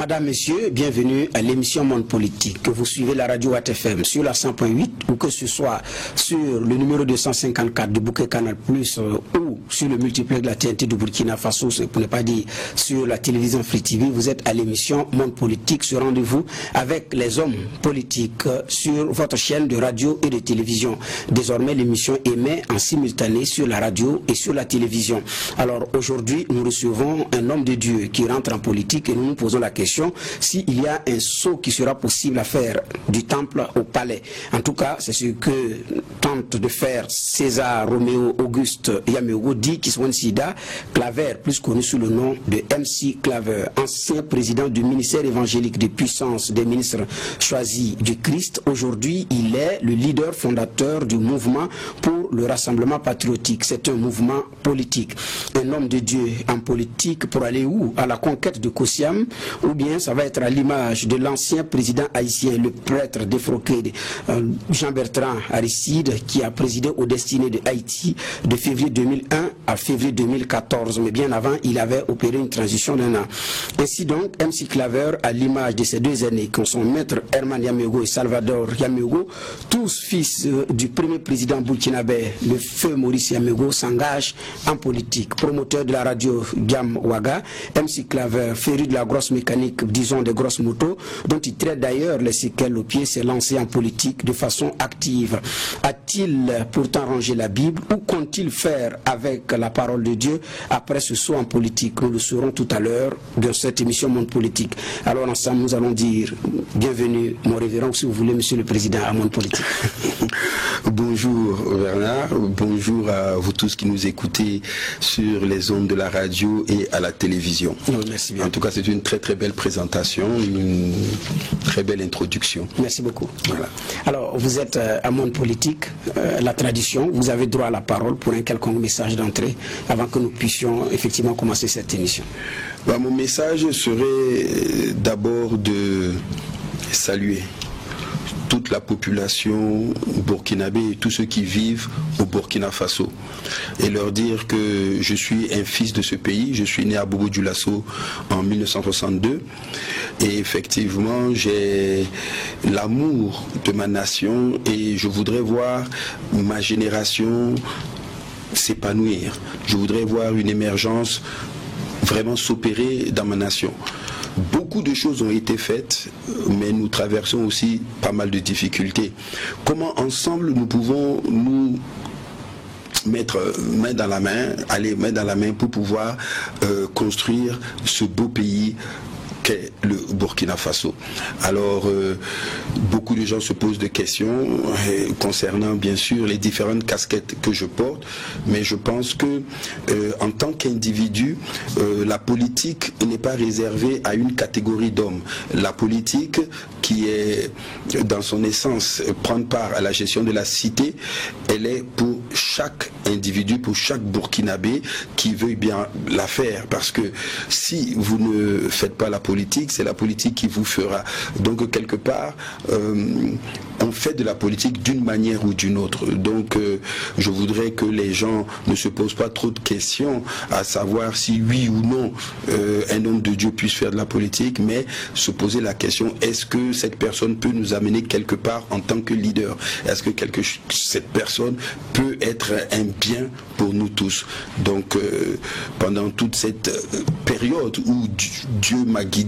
Madame, Monsieur, bienvenue à l'émission Monde Politique. Que vous suivez la radio ATFM sur la 100.8 ou que ce soit sur le numéro 254 de Bouquet Canal Plus ou sur le multiplex de la TNT de Burkina Faso, pour ne pas dire sur la télévision Free TV, vous êtes à l'émission Monde Politique, ce rendez-vous avec les hommes politiques sur votre chaîne de radio et de télévision. Désormais, l'émission émet en simultané sur la radio et sur la télévision. Alors aujourd'hui, nous recevons un homme de Dieu qui rentre en politique et nous nous posons la question s'il y a un saut qui sera possible à faire du temple au palais. En tout cas, c'est ce que tente de faire César Roméo Auguste Yameogo, dit Kiswan Sida Claver, plus connu sous le nom de MC Claver, ancien président du ministère évangélique de puissance des ministres choisis du Christ. Aujourd'hui, il est le leader fondateur du mouvement pour le rassemblement patriotique. C'est un mouvement politique. Un homme de Dieu en politique pour aller où? À la conquête de Kossiam, ou bien ça va être à l'image de l'ancien président haïtien, le prêtre défroqué Jean-Bertrand Aristide, qui a présidé aux destinées de Haïti de février 2001 à février 2014. Mais bien avant, il avait opéré une transition d'un an. Ainsi donc, MC Claver, à l'image de ces deux aînés, qui sont maître Herman Yameogo et Salvador Yameogo, tous fils du premier président burkinabé, le feu Maurice Yameogo, s'engagent en politique. Promoteur de la radio Gam Ouaga, MC Claver, féru de la grosse mécanique, disons des grosses motos, dont il traite d'ailleurs les séquelles au pied, s'est lancé en politique de façon active. A-t-il pourtant rangé la Bible ou compte-t-il faire avec la parole de Dieu après ce saut en politique? Nous le saurons tout à l'heure dans cette émission Monde Politique. Alors ensemble, nous allons dire bienvenue, mon révérend, si vous voulez, monsieur le président, à Monde Politique. Bonjour Bernard, bonjour à vous tous qui nous écoutez sur les ondes de la radio et à la télévision. Merci bien. En tout cas, c'est une très très belle présentation, une très belle introduction. Merci beaucoup. Voilà. Alors, vous êtes à Monde Politique, la tradition, vous avez droit à la parole pour un quelconque message d'entrée avant que nous puissions effectivement commencer cette émission. Mon message serait d'abord de saluer toute la population burkinabé et tous ceux qui vivent au Burkina Faso et leur dire que je suis un fils de ce pays, je suis né à Bobo-Dioulasso en 1962 et effectivement j'ai l'amour de ma nation et je voudrais voir ma génération s'épanouir, je voudrais voir une émergence vraiment s'opérer dans ma nation. Beaucoup de choses ont été faites, mais nous traversons aussi pas mal de difficultés. Comment ensemble nous pouvons nous mettre main dans la main, aller main dans la main pour pouvoir construire ce beau pays qu'est le Burkina Faso. Alors, beaucoup de gens se posent des questions concernant bien sûr les différentes casquettes que je porte, mais je pense que en tant qu'individu, la politique n'est pas réservée à une catégorie d'hommes. La politique, qui est dans son essence prendre part à la gestion de la cité, elle est pour chaque individu, pour chaque Burkinabé qui veuille bien la faire, parce que si vous ne faites pas la politique, c'est la politique qui vous fera. Donc quelque part, on fait de la politique d'une manière ou d'une autre. Donc je voudrais que les gens ne se posent pas trop de questions à savoir si oui ou non un homme de Dieu puisse faire de la politique, mais se poser la question, est-ce que cette personne peut nous amener quelque part en tant que leader? Est-ce que cette personne peut être un bien pour nous tous? Donc pendant toute cette période où Dieu m'a guidé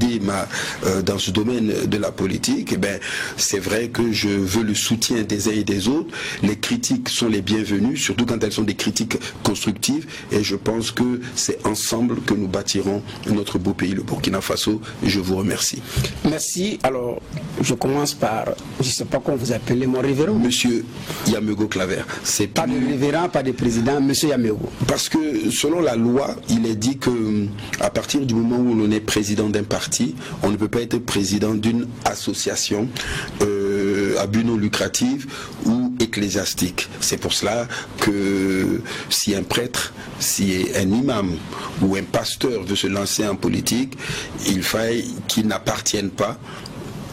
dans ce domaine de la politique, eh ben, c'est vrai que je veux le soutien des uns et des autres. Les critiques sont les bienvenues, surtout quand elles sont des critiques constructives, et je pense que c'est ensemble que nous bâtirons notre beau pays, le Burkina Faso. Et je vous remercie. Merci. Alors, je commence par, je ne sais pas comment vous appelez, mon révérend. Monsieur Yameogo Claver. C'est pas de révérend, pas de président, monsieur Yameogo. Parce que selon la loi, il est dit que à partir du moment où l'on est président d'un parti, on ne peut pas être président d'une association à but non lucratif ou ecclésiastique. C'est pour cela que si un prêtre, si un imam ou un pasteur veut se lancer en politique, il faille qu'il n'appartienne pas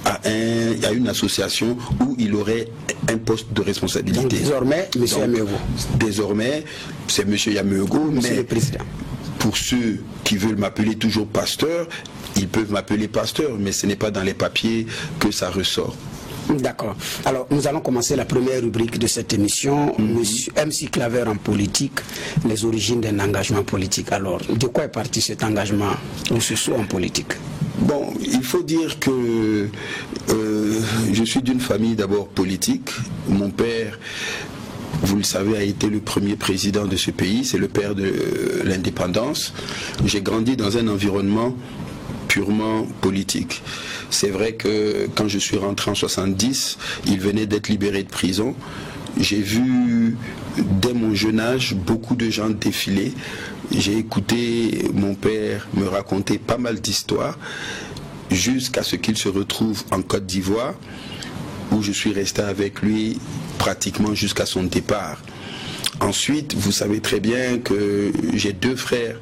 à une association où il aurait un poste de responsabilité. Donc, désormais, M. Yameogo. Désormais, c'est M. Yameogo, Monsieur le Président. pour ceux qui veulent m'appeler toujours pasteur, ils peuvent m'appeler pasteur, mais ce n'est pas dans les papiers que ça ressort. D'accord. Alors, nous allons commencer la première rubrique de cette émission. Monsieur MC Claver en politique, les origines d'un engagement politique. Alors, de quoi est parti cet engagement ou ce saut en politique? Bon, il faut dire que je suis d'une famille d'abord politique. Mon père, vous le savez, a été le premier président de ce pays. C'est le père de l'indépendance. J'ai grandi dans un environnement purement politique. C'est vrai que quand je suis rentré en 70, il venait d'être libéré de prison. J'ai vu dès mon jeune âge beaucoup de gens défiler. J'ai écouté mon père me raconter pas mal d'histoires jusqu'à ce qu'il se retrouve en Côte d'Ivoire, où je suis resté avec lui pratiquement jusqu'à son départ. Ensuite, vous savez très bien que j'ai 2 frères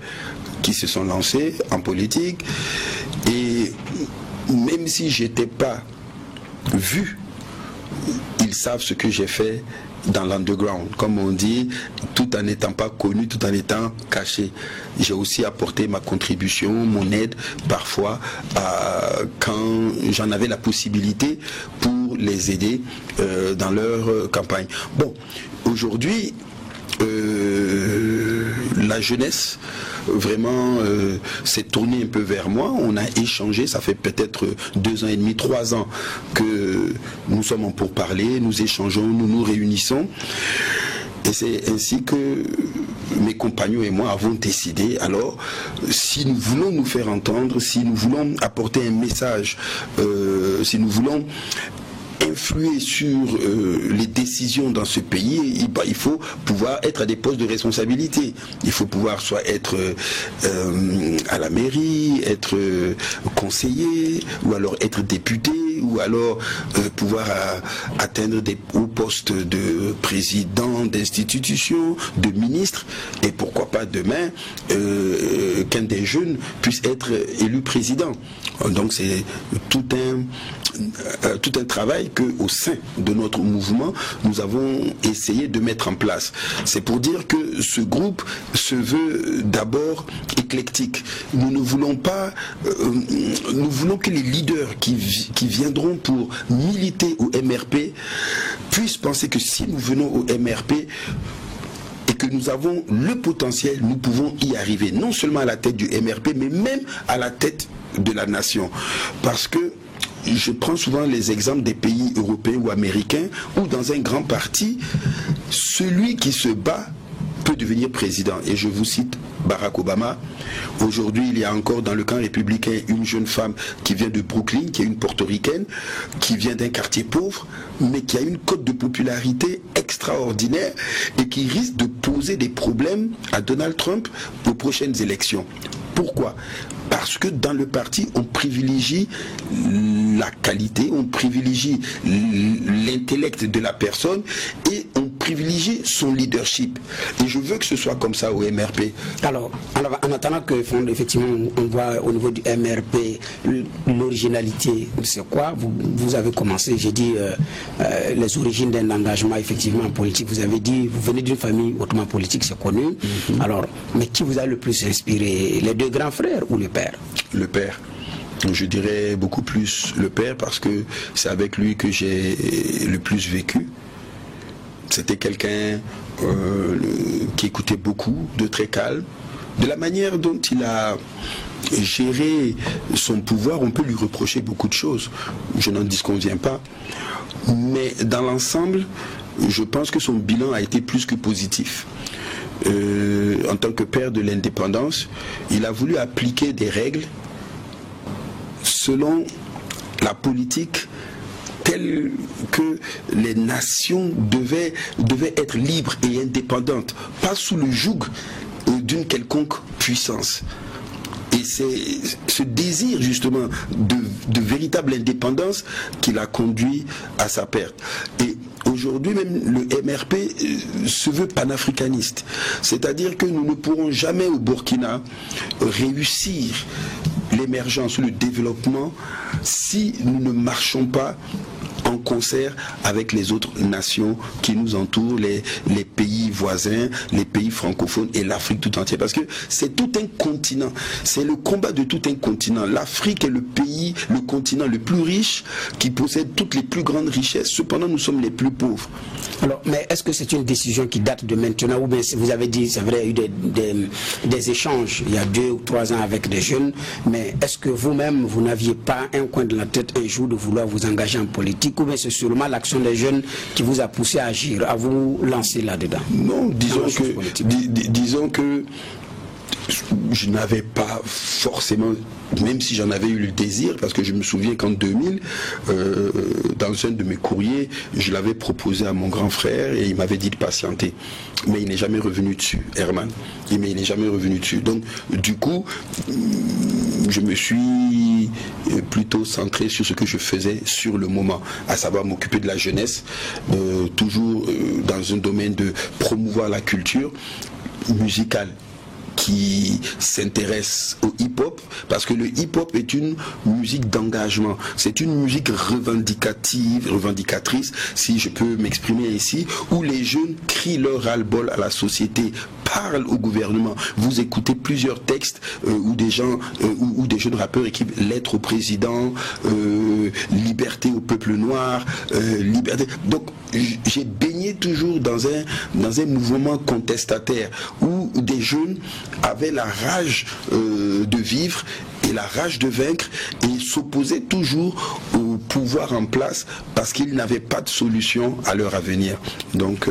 qui se sont lancés en politique, et même si je n'étais pas vu, ils savent ce que j'ai fait dans l'underground, comme on dit, tout en n'étant pas connu, tout en étant caché. J'ai aussi apporté ma contribution, mon aide, parfois, quand j'en avais la possibilité, pour les aider dans leur campagne. Bon, aujourd'hui, la jeunesse vraiment s'est tournée un peu vers moi. On a échangé, ça fait peut-être 2 ans et demi, 3 ans que nous sommes en pourparlers, nous échangeons, nous nous réunissons. Et c'est ainsi que mes compagnons et moi avons décidé, alors, si nous voulons nous faire entendre, si nous voulons apporter un message, si nous voulons influer sur les décisions dans ce pays, il faut pouvoir être à des postes de responsabilité. Il faut pouvoir soit être à la mairie, être conseiller, ou alors être député, ou alors pouvoir atteindre des hauts postes de président d'institutions, de ministre, et pourquoi pas demain qu'un des jeunes puisse être élu président. Donc c'est tout un travail qu'au sein de notre mouvement, nous avons essayé de mettre en place. C'est pour dire que ce groupe se veut d'abord éclectique. Nous ne voulons pas, nous voulons que les leaders qui viendront pour militer au MRP puissent penser que si nous venons au MRP et que nous avons le potentiel, nous pouvons y arriver, non seulement à la tête du MRP, mais même à la tête de la nation. Parce que je prends souvent les exemples des pays européens ou américains où dans un grand parti, celui qui se bat peut devenir président. Et je vous cite Barack Obama. Aujourd'hui, il y a encore dans le camp républicain une jeune femme qui vient de Brooklyn, qui est une portoricaine, qui vient d'un quartier pauvre, mais qui a une cote de popularité extraordinaire et qui risque de poser des problèmes à Donald Trump aux prochaines élections. Pourquoi ? Parce que dans le parti, on privilégie la qualité, on privilégie l'intellect de la personne et on privilégie son leadership. Et je veux que ce soit comme ça au MRP. Alors, en attendant que effectivement on voit au niveau du MRP l'originalité, c'est quoi? Vous avez commencé, j'ai dit les origines d'un engagement effectivement politique. Vous avez dit, vous venez d'une famille hautement politique, c'est connu. Alors, mais qui vous a le plus inspiré? Les 2 grands frères ou le père? Le père. Je dirais beaucoup plus le père parce que c'est avec lui que j'ai le plus vécu. C'était quelqu'un qui écoutait beaucoup, de très calme. De la manière dont il a géré son pouvoir, on peut lui reprocher beaucoup de choses. Je n'en disconviens pas. Mais dans l'ensemble, je pense que son bilan a été plus que positif. En tant que père de l'indépendance, il a voulu appliquer des règles selon la politique telle que les nations devaient être libres et indépendantes, pas sous le joug d'une quelconque puissance. Et c'est ce désir justement de véritable indépendance qui l'a conduit à sa perte. Et aujourd'hui même le MRP se veut panafricaniste. C'est-à-dire que nous ne pourrons jamais au Burkina réussir l'émergence ou le développement si nous ne marchons pas en concert avec les autres nations qui nous entourent, les pays voisins, les pays francophones et l'Afrique tout entière. Parce que c'est tout un continent, c'est le combat de tout un continent. L'Afrique est le pays, le continent le plus riche, qui possède toutes les plus grandes richesses. Cependant, nous sommes les plus pauvres. Alors, mais est-ce que c'est une décision qui date de maintenant, ou bien vous avez dit, c'est vrai, il y a eu des échanges il y a 2 ou 3 ans avec des jeunes, mais est-ce que vous-même, vous n'aviez pas un coin de la tête un jour de vouloir vous engager en politique, ou bien c'est sûrement l'action des jeunes qui vous a poussé à agir, à vous lancer là-dedans? Non, disons que je n'avais pas forcément, même si j'en avais eu le désir, parce que je me souviens qu'en 2000, dans un de mes courriers, je l'avais proposé à mon grand frère et il m'avait dit de patienter. Mais il n'est jamais revenu dessus, Herman. Mais il n'est jamais revenu dessus. Donc, du coup, je me suis plutôt centré sur ce que je faisais sur le moment, à savoir m'occuper de la jeunesse, toujours dans un domaine de promouvoir la culture musicale, qui s'intéresse au hip-hop, parce que le hip-hop est une musique d'engagement, c'est une musique revendicatrice, si je peux m'exprimer ici, où les jeunes crient leur ras-le-bol à la société, parlent au gouvernement. Vous écoutez plusieurs textes où des gens, où des jeunes rappeurs écrivent lettre au président, liberté au peuple noir, liberté. Donc j'ai baigné toujours dans un mouvement contestataire où des jeunes avaient la rage de vivre et la rage de vaincre et s'opposaient toujours au pouvoir en place parce qu'ils n'avaient pas de solution à leur avenir. Donc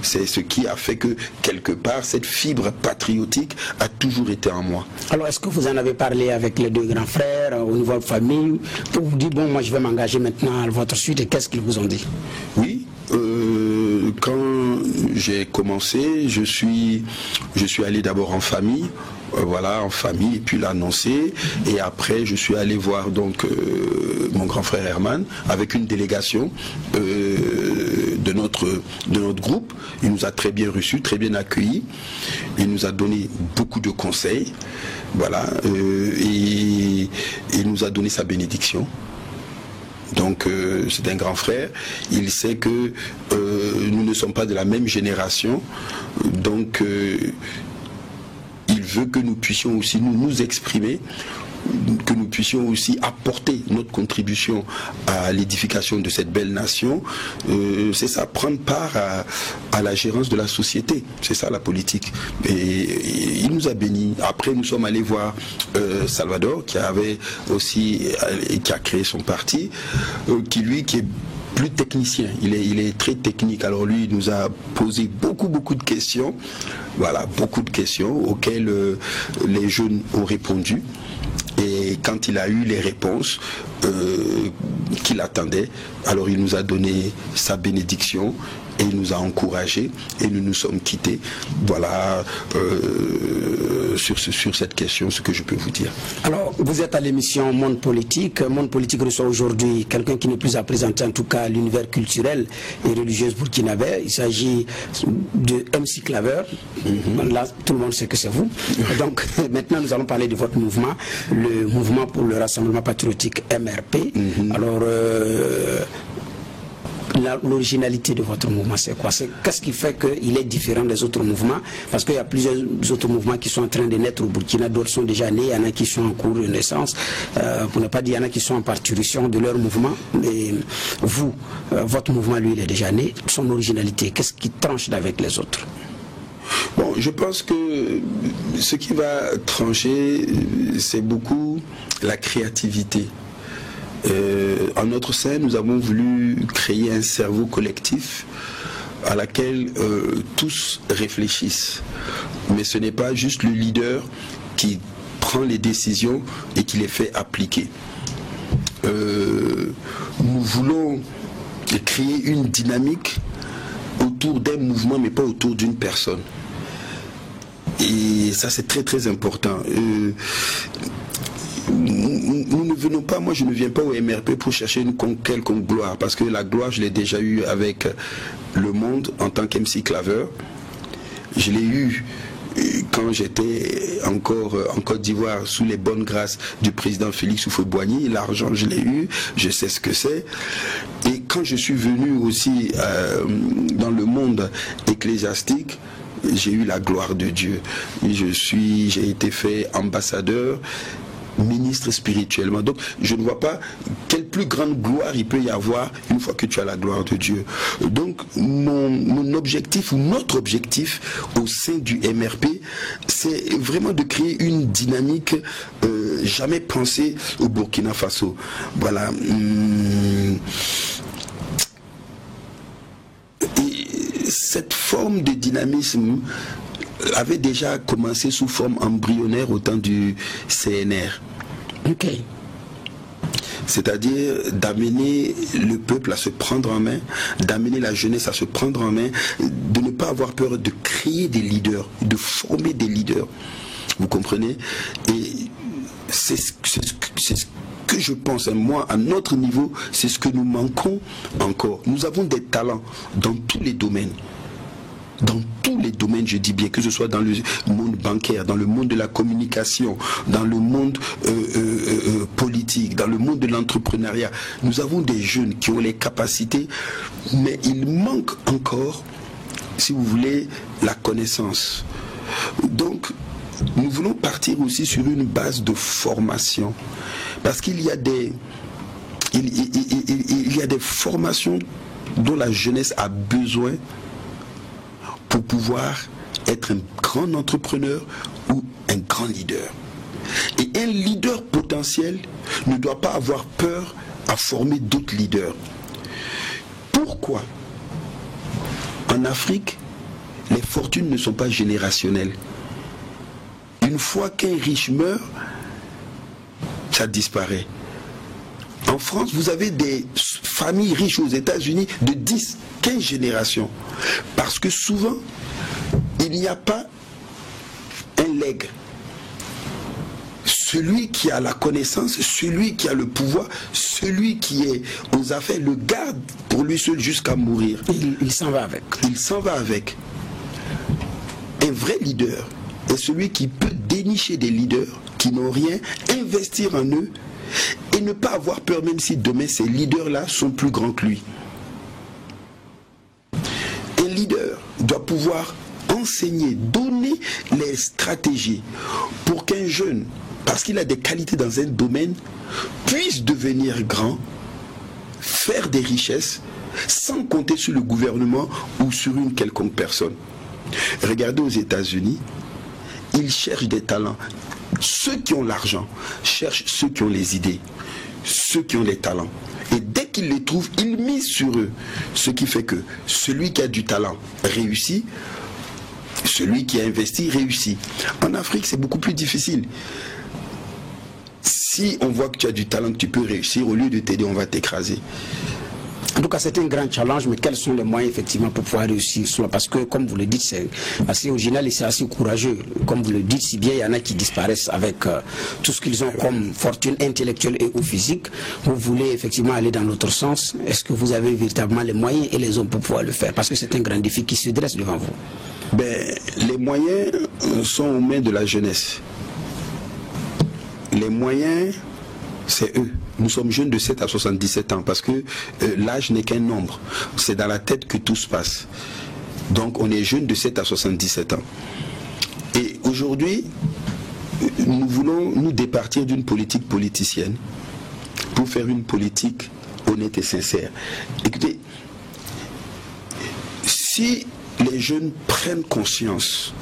c'est ce qui a fait que quelque part cette fibre patriotique a toujours été en moi. Alors est-ce que vous en avez parlé avec les 2 grands frères au niveau de famille pour vous dire bon moi je vais m'engager maintenant à votre suite, et qu'est-ce qu'ils vous ont dit? Oui. Quand j'ai commencé, je suis allé d'abord en famille, voilà, en famille, et puis l'annoncer, et après je suis allé voir donc mon grand frère Herman avec une délégation de notre groupe. Il nous a très bien reçus, très bien accueillis, il nous a donné beaucoup de conseils, voilà, et il nous a donné sa bénédiction. Donc c'est un grand frère, il sait que nous ne sommes pas de la même génération, donc il veut que nous puissions aussi nous exprimer, que nous puissions aussi apporter notre contribution à l'édification de cette belle nation. C'est ça, prendre part à la gérance de la société, c'est ça la politique. Et il nous a bénis. Après nous sommes allés voir Salvador qui a créé son parti, qui est plus technicien, il est très technique. Alors lui, il nous a posé beaucoup de questions, voilà, beaucoup de questions auxquelles les jeunes ont répondu. Et quand il a eu les réponses qu'il attendait, alors il nous a donné sa bénédiction et il nous a encouragés et nous nous sommes quittés. Voilà sur cette question ce que je peux vous dire. Alors vous êtes à l'émission Monde Politique. Monde Politique reçoit aujourd'hui quelqu'un qui n'est plus à présenter, en tout cas l'univers culturel et religieux burkinabé. Il s'agit de MC Claver. Là tout le monde sait que c'est vous. Donc maintenant nous allons parler de votre mouvement, le mouvement pour le rassemblement patriotique MRP. Alors l'originalité de votre mouvement, c'est quoi? Qu'est-ce qui fait qu'il est différent des autres mouvements? Parce qu'il y a plusieurs autres mouvements qui sont en train de naître au Burkina, d'autres sont déjà nés, il y en a qui sont en cours de naissance, pour ne pas dire il y en a qui sont en parturition de leur mouvement. Mais vous, votre mouvement, lui, il est déjà né. Son originalité, qu'est-ce qui tranche avec les autres? Bon, je pense que ce qui va trancher, c'est beaucoup la créativité. En notre sein, nous avons voulu créer un cerveau collectif à laquelle tous réfléchissent. Mais ce n'est pas juste le leader qui prend les décisions et qui les fait appliquer. Nous voulons créer une dynamique autour d'un mouvement, mais pas autour d'une personne. Et ça, c'est très important. Nous ne venons pas, moi je ne viens pas au MRP pour chercher une quelconque gloire, parce que la gloire je l'ai déjà eue avec le monde en tant qu'MC Claver, je l'ai eue quand j'étais encore en Côte d'Ivoire sous les bonnes grâces du président Félix Houphouët-Boigny, l'argent je l'ai eu, je sais ce que c'est. Et quand je suis venu aussi dans le monde ecclésiastique, j'ai eu la gloire de Dieu. J'ai été fait ambassadeur, ministre spirituellement. Donc je ne vois pas quelle plus grande gloire il peut y avoir une fois que tu as la gloire de Dieu. Donc mon objectif, ou notre objectif au sein du MRP, c'est vraiment de créer une dynamique jamais pensée au Burkina Faso. Voilà. Et cette forme de dynamisme avait déjà commencé sous forme embryonnaire au temps du CNR. Ok. C'est-à-dire d'amener le peuple à se prendre en main, d'amener la jeunesse à se prendre en main, de ne pas avoir peur de créer des leaders, de former des leaders. Vous comprenez? Et c'est ce que je pense, moi, à notre niveau, c'est ce que nous manquons encore. Nous avons des talents dans tous les domaines. Dans tous les domaines, je dis bien, que ce soit dans le monde bancaire, dans le monde de la communication, dans le monde politique, dans le monde de l'entrepreneuriat. Nous avons des jeunes qui ont les capacités, mais il manque encore, si vous voulez, la connaissance. Donc, nous voulons partir aussi sur une base de formation, parce qu'il y a des formations dont la jeunesse a besoin pour pouvoir être un grand entrepreneur ou un grand leader. Et un leader potentiel ne doit pas avoir peur à former d'autres leaders. Pourquoi? En Afrique, les fortunes ne sont pas générationnelles. Une fois qu'un riche meurt, ça disparaît. En France, vous avez des familles riches aux États-Unis de 10, 15 générations. Parce que souvent, il n'y a pas un legs. Celui qui a la connaissance, celui qui a le pouvoir, celui qui est aux affaires, le garde pour lui seul jusqu'à mourir. Il s'en va avec. Il s'en va avec. Un vrai leader est celui qui peut dénicher des leaders qui n'ont rien, investir en eux, et ne pas avoir peur même si demain ces leaders-là sont plus grands que lui. Un leader doit pouvoir enseigner, donner les stratégies pour qu'un jeune, parce qu'il a des qualités dans un domaine, puisse devenir grand, faire des richesses, sans compter sur le gouvernement ou sur une quelconque personne. Regardez aux États-Unis, ils cherchent des talents. Ceux qui ont l'argent cherchent ceux qui ont les idées, ceux qui ont les talents. Et dès qu'ils les trouvent, ils misent sur eux. Ce qui fait que celui qui a du talent réussit, celui qui a investi réussit. En Afrique, c'est beaucoup plus difficile. Si on voit que tu as du talent, que tu peux réussir, au lieu de t'aider, on va t'écraser. En tout cas, c'est un grand challenge, mais quels sont les moyens effectivement pour pouvoir réussir cela? Parce que, comme vous le dites, c'est assez original et c'est assez courageux. Comme vous le dites, si bien il y en a qui disparaissent avec tout ce qu'ils ont comme fortune intellectuelle et ou physique, vous voulez effectivement aller dans l'autre sens. Est-ce que vous avez véritablement les moyens et les hommes pour pouvoir le faire? Parce que c'est un grand défi qui se dresse devant vous. Ben, les moyens sont aux mains de la jeunesse. Les moyens, c'est eux. Nous sommes jeunes de 7 à 77 ans parce que l'âge n'est qu'un nombre. C'est dans la tête que tout se passe. Donc on est jeunes de 7 à 77 ans. Et aujourd'hui, nous voulons nous départir d'une politique politicienne pour faire une politique honnête et sincère. Écoutez, si les jeunes prennent conscience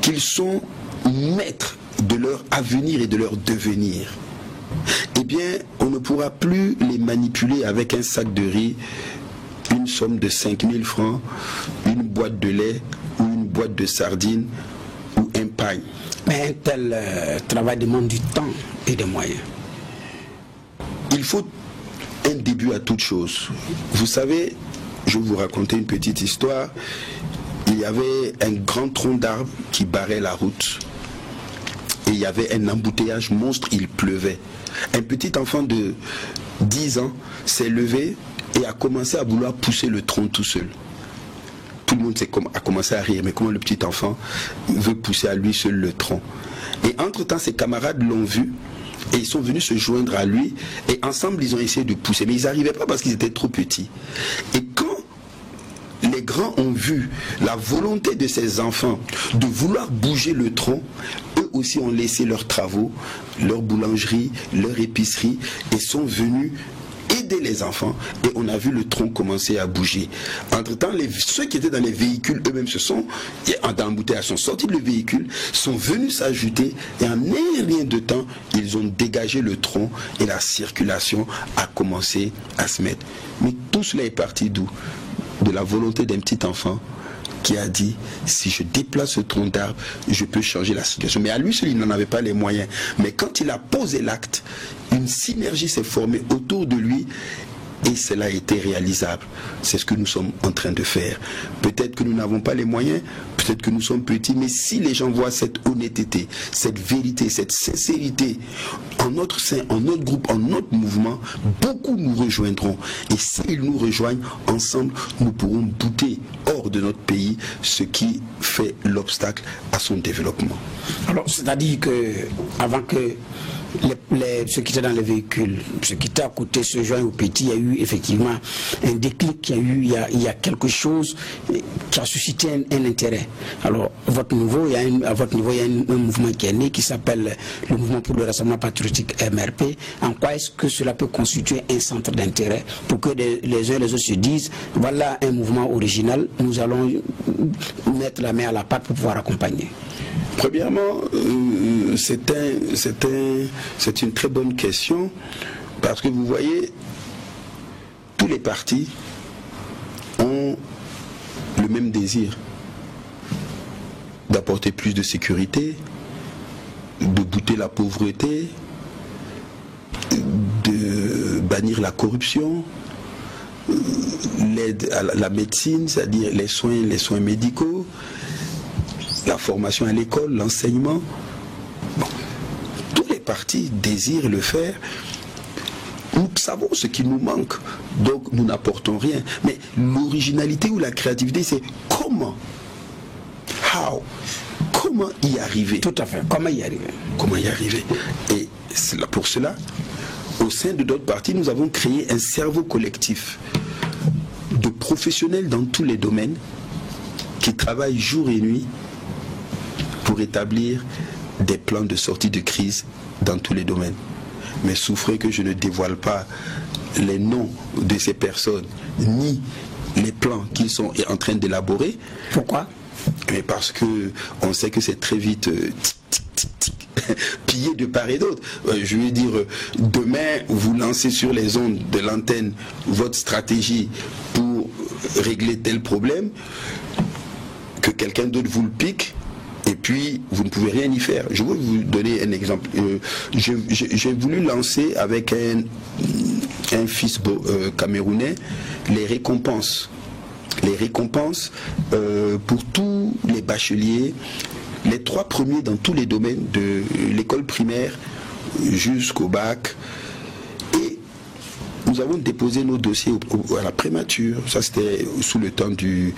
qu'ils sont maîtres de leur avenir et de leur devenir, eh bien, on ne pourra plus les manipuler avec un sac de riz, une somme de 5000 francs, une boîte de lait ou une boîte de sardines ou un pain. Mais un tel travail demande du temps et des moyens. Il faut un début à toute chose. Vous savez, je vais vous raconter une petite histoire. Il y avait un grand tronc d'arbre qui barrait la route. Et il y avait un embouteillage monstre, il pleuvait. Un petit enfant de 10 ans s'est levé et a commencé à vouloir pousser le tronc tout seul. Tout le monde l'autre a commencé à rire. Mais comment le petit enfant veut pousser à lui seul le tronc? Et entre-temps, ses camarades l'ont vu et ils sont venus se joindre à lui. Et ensemble, ils ont essayé de pousser. Mais ils n'arrivaient pas parce qu'ils étaient trop petits. Et quand les grands ont vu la volonté de ces enfants de vouloir bouger le tronc, eux aussi ont laissé leurs travaux, leur boulangerie, leur épicerie et sont venus aider les enfants, et on a vu le tronc commencer à bouger. Entre-temps, ceux qui étaient dans les véhicules eux-mêmes dans l'embouteillage, sont sortis du véhicule, sont venus s'ajouter, et en rien de temps, ils ont dégagé le tronc et la circulation a commencé à se mettre. Mais tout cela est parti d'où? De la volonté d'un petit enfant qui a dit, si je déplace ce tronc d'arbre, je peux changer la situation. Mais à lui seul, il n'en avait pas les moyens. Mais quand il a posé l'acte, une synergie s'est formée autour de lui et cela a été réalisable. C'est ce que nous sommes en train de faire. Peut-être que nous n'avons pas les moyens, peut-être que nous sommes petits, mais si les gens voient cette honnêteté, cette vérité, cette sincérité en notre sein, en notre groupe, en notre mouvement, beaucoup nous rejoindront. Et s'ils nous rejoignent, ensemble, nous pourrons bouter hors de notre pays ce qui fait l'obstacle à son développement. Alors, c'est-à-dire que avant que ceux qui étaient dans les véhicules, ceux qui étaient à côté se joignent aux petits, il y a eu effectivement un déclic, il y a quelque chose qui a suscité un intérêt. Alors, à votre niveau, il y a un mouvement qui est né qui s'appelle le Mouvement pour le Rassemblement Patriotique MRP. En quoi est-ce que cela peut constituer un centre d'intérêt pour que les uns et les autres se disent, voilà un mouvement original, nous allons mettre la main à la pâte pour pouvoir accompagner? Premièrement, c'est une très bonne question parce que vous voyez, tous les partis ont le même désir d'apporter plus de sécurité, de bouter la pauvreté, de bannir la corruption, l'aide à la médecine, c'est-à-dire les soins médicaux, la formation à l'école, l'enseignement. Bon. Tous les partis désirent le faire. Nous savons ce qui nous manque, donc nous n'apportons rien. Mais l'originalité ou la créativité, c'est comment? Comment y arriver? Tout à fait, comment y arriver? Comment y arriver? Et pour cela, au sein de d'autres partis, nous avons créé un cerveau collectif de professionnels dans tous les domaines qui travaillent jour et nuit pour établir des plans de sortie de crise dans tous les domaines. Mais souffrez que je ne dévoile pas les noms de ces personnes, ni les plans qu'ils sont en train d'élaborer. Pourquoi? Mais parce que on sait que c'est très vite pillé de part et d'autre. Je veux dire, demain, vous lancez sur les ondes de l'antenne votre stratégie pour régler tel problème, que quelqu'un d'autre vous le pique, et puis vous ne pouvez rien y faire. Je vais vous donner un exemple. J'ai voulu lancer avec un fils camerounais les récompenses. Les récompenses pour tous les bacheliers, les 3 premiers dans tous les domaines, de l'école primaire jusqu'au bac. Et nous avons déposé nos dossiers à la prémature. Ça, c'était sous le temps du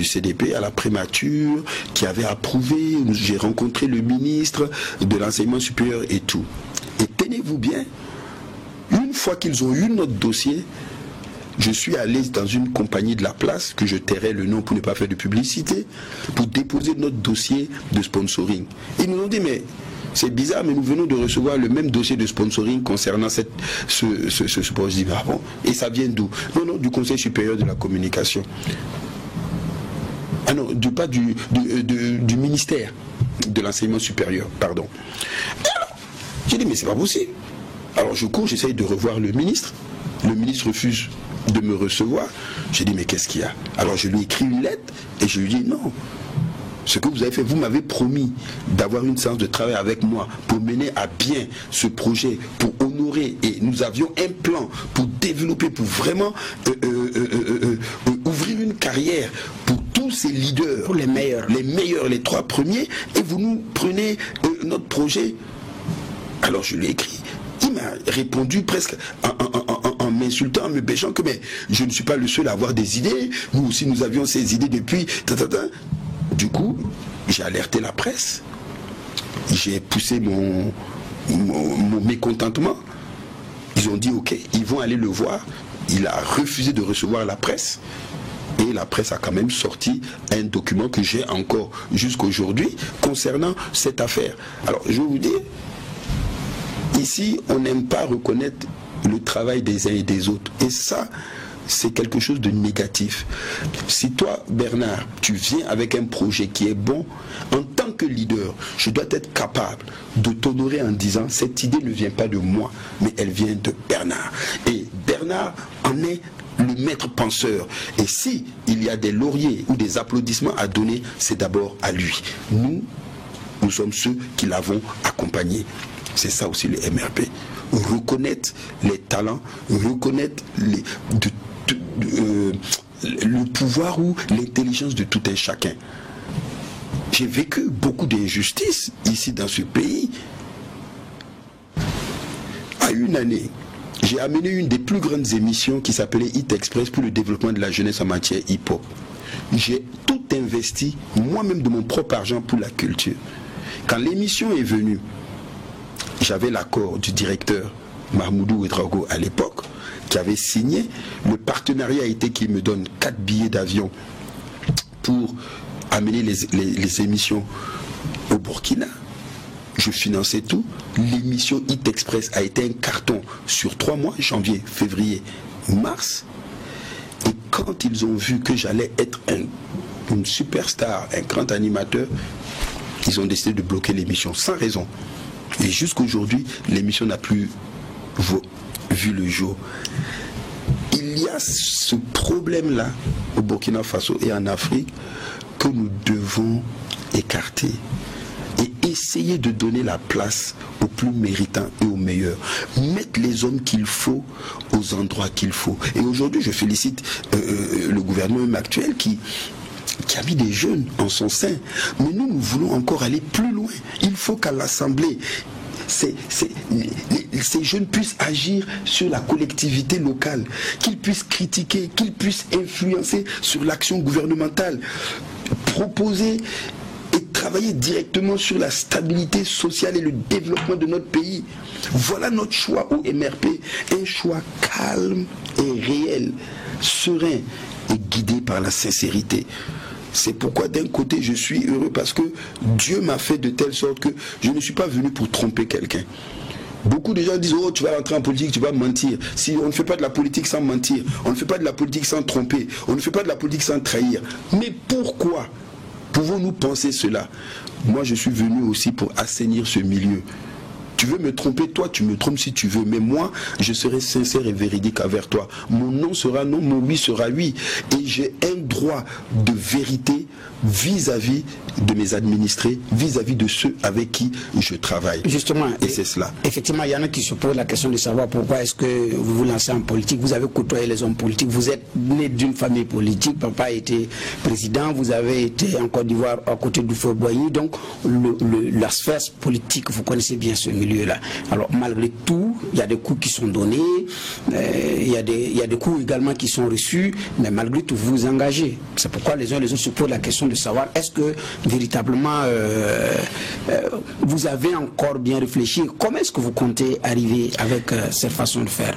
CDP, à la prémature, qui avait approuvé. J'ai rencontré le ministre de l'enseignement supérieur et tout. Et tenez-vous bien, une fois qu'ils ont eu notre dossier, je suis allé dans une compagnie de la place, que je tairai le nom pour ne pas faire de publicité, pour déposer notre dossier de sponsoring. Ils nous ont dit, mais c'est bizarre, mais nous venons de recevoir le même dossier de sponsoring concernant ce sport. Je dis, ah bon? Et ça vient d'où? Non, du Conseil supérieur de la communication. Ah non, du ministère de l'enseignement supérieur, pardon. Et alors, j'ai dit, mais c'est pas possible. Alors je cours, j'essaye de revoir le ministre. Le ministre refuse de me recevoir. J'ai dit, mais qu'est-ce qu'il y a? Alors je lui ai écrit une lettre et je lui ai dit, non, ce que vous avez fait, vous m'avez promis d'avoir une séance de travail avec moi pour mener à bien ce projet, pour honorer, et nous avions un plan pour développer, pour vraiment ouvrir une carrière pour tous ces leaders, pour les meilleurs, les 3 premiers, et vous nous prenez notre projet. Alors je lui ai écrit. Il m'a répondu presque en m'insultant, en me bêchant que mais je ne suis pas le seul à avoir des idées. Nous aussi, nous avions ces idées depuis. Du coup, j'ai alerté la presse. J'ai poussé mon mécontentement. Ils ont dit ok, ils vont aller le voir. Il a refusé de recevoir la presse. Et la presse a quand même sorti un document que j'ai encore jusqu'aujourd'hui concernant cette affaire. Alors, je vais vous dire, ici, on n'aime pas reconnaître le travail des uns et des autres. Et ça, c'est quelque chose de négatif. Si toi, Bernard, tu viens avec un projet qui est bon, en tant que leader, je dois être capable de t'honorer en disant, cette idée ne vient pas de moi, mais elle vient de Bernard. Et Bernard en est le maître penseur. Et si il y a des lauriers ou des applaudissements à donner, c'est d'abord à lui. Nous sommes ceux qui l'avons accompagné. C'est ça aussi le MRP. Reconnaître les talents, reconnaître le pouvoir ou l'intelligence de tout un chacun. J'ai vécu beaucoup d'injustices ici dans ce pays. À une année, j'ai amené une des plus grandes émissions qui s'appelait Hit Express pour le développement de la jeunesse en matière hip-hop. J'ai tout investi, moi-même de mon propre argent pour la culture. Quand l'émission est venue, j'avais l'accord du directeur Mahmoudou Ouedraogo à l'époque, qui avait signé. Le partenariat a été qu'il me donne 4 billets d'avion pour amener les émissions au Burkina. Je finançais tout. L'émission Hit Express a été un carton sur 3 mois, janvier, février, mars. Et quand ils ont vu que j'allais être une superstar, un grand animateur, ils ont décidé de bloquer l'émission sans raison. Et jusqu'aujourd'hui, l'émission n'a plus vu le jour. Il y a ce problème-là au Burkina Faso et en Afrique que nous devons écarter et essayer de donner la place aux plus méritants et aux meilleurs. Mettre les hommes qu'il faut aux endroits qu'il faut. Et aujourd'hui, je félicite le gouvernement actuel qui a mis des jeunes en son sein. Mais nous voulons encore aller plus loin. Il faut qu'à l'Assemblée, ces jeunes puissent agir sur la collectivité locale, qu'ils puissent critiquer, qu'ils puissent influencer sur l'action gouvernementale, proposer et travailler directement sur la stabilité sociale et le développement de notre pays. Voilà notre choix au MRP, un choix calme et réel, serein et guidé par la sincérité. C'est pourquoi d'un côté je suis heureux parce que Dieu m'a fait de telle sorte que je ne suis pas venu pour tromper quelqu'un. Beaucoup de gens disent oh tu vas rentrer en politique, tu vas mentir. Si on ne fait pas de la politique sans mentir, on ne fait pas de la politique sans tromper, on ne fait pas de la politique sans trahir. Mais pourquoi pouvons-nous penser cela? Moi je suis venu aussi pour assainir ce milieu. Tu veux me tromper, toi tu me trompes si tu veux, mais moi je serai sincère et véridique envers toi. Mon non sera non, mon oui sera oui, et j'ai un droit de vérité vis-à-vis de mes administrés, vis-à-vis de ceux avec qui je travaille. Justement, et c'est cela. Effectivement, il y en a qui se posent la question de savoir pourquoi est-ce que vous vous lancez en politique. Vous avez côtoyé les hommes politiques, vous êtes né d'une famille politique, papa était président, vous avez été en Côte d'Ivoire à côté du Feu Boigny, donc la sphère politique, vous connaissez bien ce milieu-là. Alors malgré tout, il y a des coups qui sont donnés, il y a des coups également qui sont reçus, mais malgré tout vous vous engagez. C'est pourquoi les uns et les autres se posent la question de savoir est-ce que véritablement vous avez encore bien réfléchi, comment est-ce que vous comptez arriver avec cette façon de faire?